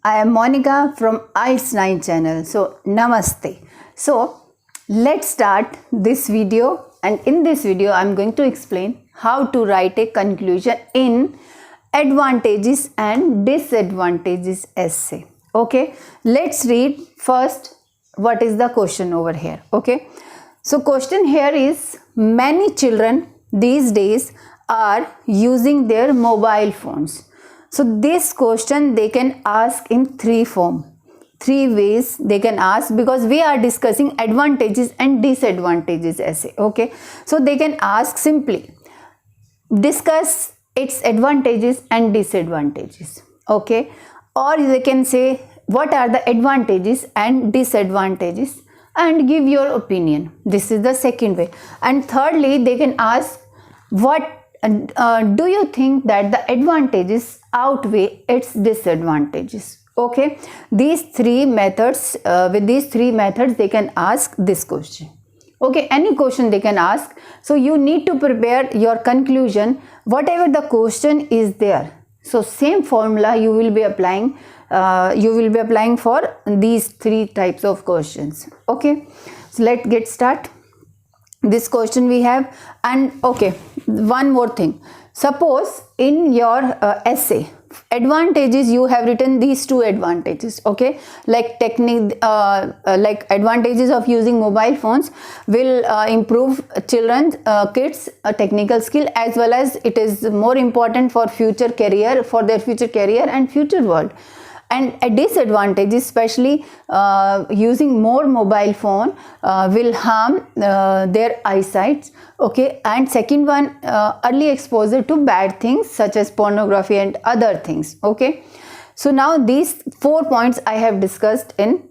I am Monica from IELTS 9 channel. So namaste. So let's start this video, and in this video I am going to explain how to write a conclusion in advantages and disadvantages essay. Okay, let's read first what is the question over here. Okay, so question here is, many children these days are using their mobile phones. So this question they can ask in three ways they can ask, because we are discussing advantages and disadvantages essay. Okay, so they can ask simply, discuss its advantages and disadvantages. Okay, or they can say, what are the advantages and disadvantages, and give your opinion. This is the second way. And thirdly, they can ask, what do you think that the advantages outweigh its disadvantages? Okay, these three methods, with these three methods they can ask this question. Okay, any question they can ask. So you need to prepare your conclusion whatever the question is there. So same formula you will be applying for these three types of questions. Okay, so let's get start. This question we have. And okay, one more thing, suppose in your essay advantages you have written these two advantages. Okay, like technique, like advantages of using mobile phones will improve kids technical skill, as well as it is more important for future career, for their future career and future world. And a disadvantage, especially using more mobile phone will harm their eyesight. Okay, and second one, early exposure to bad things such as pornography and other things. Okay, so now these 4 points I have discussed in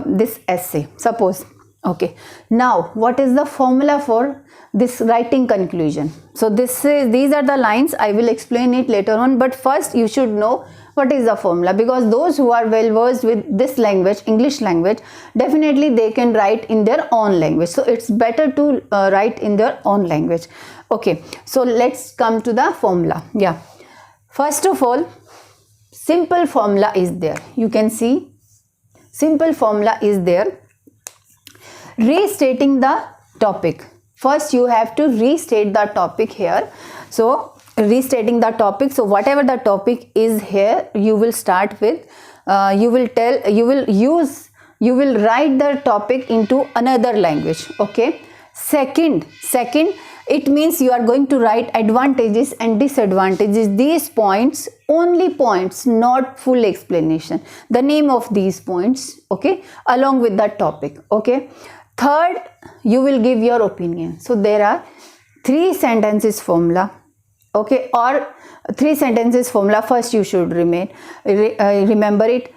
this essay. Suppose, okay, now what is the formula for this writing conclusion? So these are the lines. I will explain it later on, but first you should know what is the formula, because those who are well versed with this language, English language, definitely they can write in their own language. So it's better to write in their own language. Okay, so let's come to the formula. Yeah, first of all, simple formula is there. You can see simple formula is there. Restating the topic. First you have to restate the topic here. So restating the topic, so whatever the topic is here, you will start with, you will write the topic into another language. Okay, second it means you are going to write advantages and disadvantages, these points, only points, not full explanation, the name of these points. Okay, along with the topic. Okay, third, you will give your opinion. So there are 3 sentences formula. Okay, or 3 sentences formula. First you should remember it.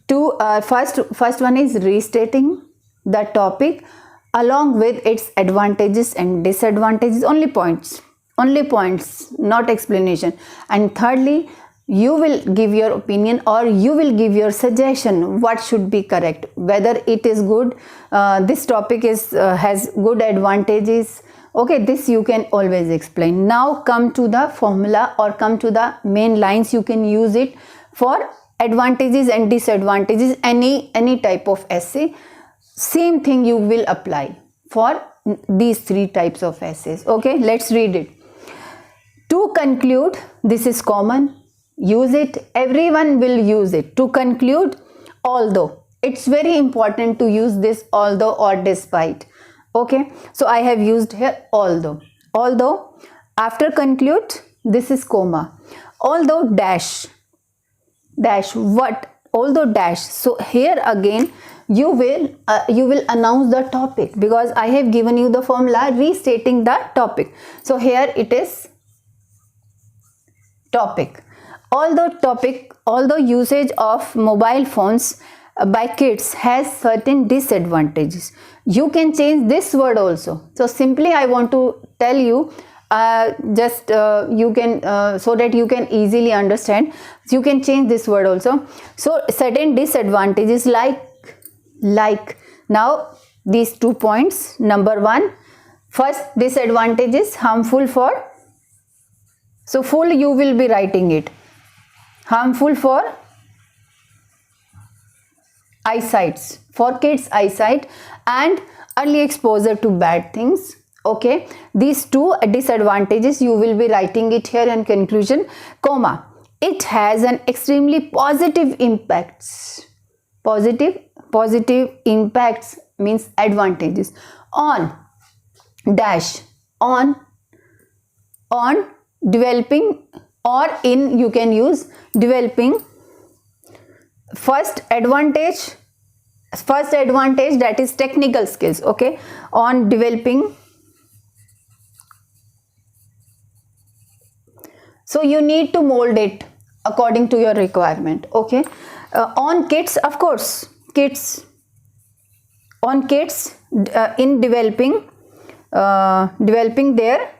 First one is restating the topic along with its advantages and disadvantages, only points, not explanation. And thirdly, you will give your opinion, or you will give your suggestion what should be correct, whether it is good, this topic is has good advantages. Okay, this you can always explain. Now come to the formula, or come to the main lines. You can use it for advantages and disadvantages, any type of essay. Same thing you will apply for these 3 types of essays. Okay, let's read it. To conclude, this is common, use it, everyone will use it. To conclude, although, it's very important to use this although or despite. Okay, so I have used here although. After conclude, this is comma. Although dash, what? Although dash. So here again you will announce the topic, because I have given you the formula restating the topic. So here it is topic. Although usage of mobile phones by kids has certain disadvantages, you can change this word also. So simply I want to tell you, you can so that you can easily understand, you can change this word also. So certain disadvantages, like now these 2 points. Number 1, first disadvantage is harmful for, so full you will be writing it, harmful for eyesights, for kids eyesight and early exposure to bad things. Okay, these two disadvantages you will be writing it here in conclusion, comma, it has an extremely positive impacts, positive impacts means advantages on dash on developing, or in you can use developing. First advantage that is technical skills. Okay, on developing, so you need to mold it according to your requirement. Okay, on kids, of course, on kids in developing their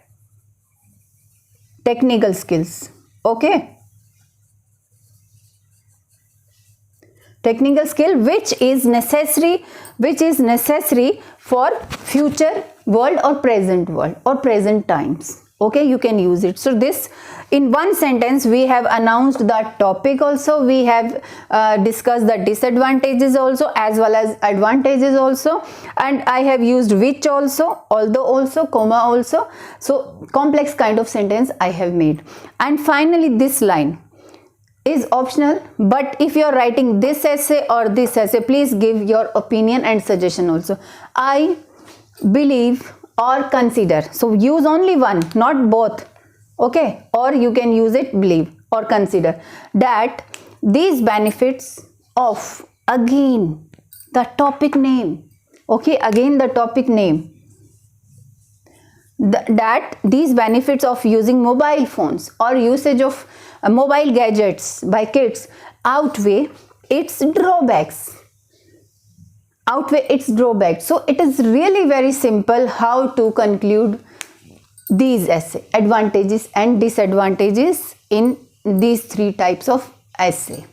technical skills. Okay, technical skill which is necessary for future world or present times. Okay, you can use it. So this, in one sentence we have announced the topic also, we have discussed the disadvantages also as well as advantages also, and I have used which also, although also, comma also. So complex kind of sentence I have made. And finally this line is optional, but if you are writing this essay or this essay, please give your opinion and suggestion also. I believe or consider, so use only one, not both. Okay, or you can use it believe or consider, that these benefits of, again the topic name. Okay, again the topic name, that these benefits of using mobile phones or usage of mobile gadgets by kids outweigh its drawbacks. So it is really very simple how to conclude these essay, advantages and disadvantages in these three types of essay.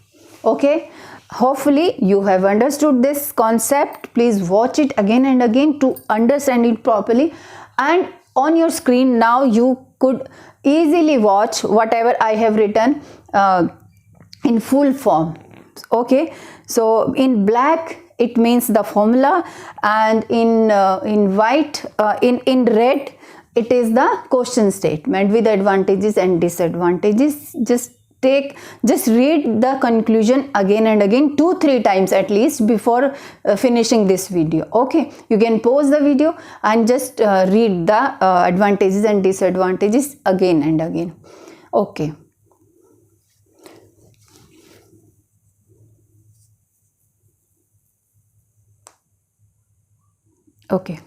Okay, hopefully you have understood this concept. Please watch it again and again to understand it properly, and on your screen now you could easily watch whatever I have written in full form. Okay, so in black it means the formula, and in white, in red, it is the question statement with advantages and disadvantages. Just read the conclusion again and again 2-3 times at least before finishing this video. Okay, you can pause the video and just read the advantages and disadvantages again and again. Okay. Okay.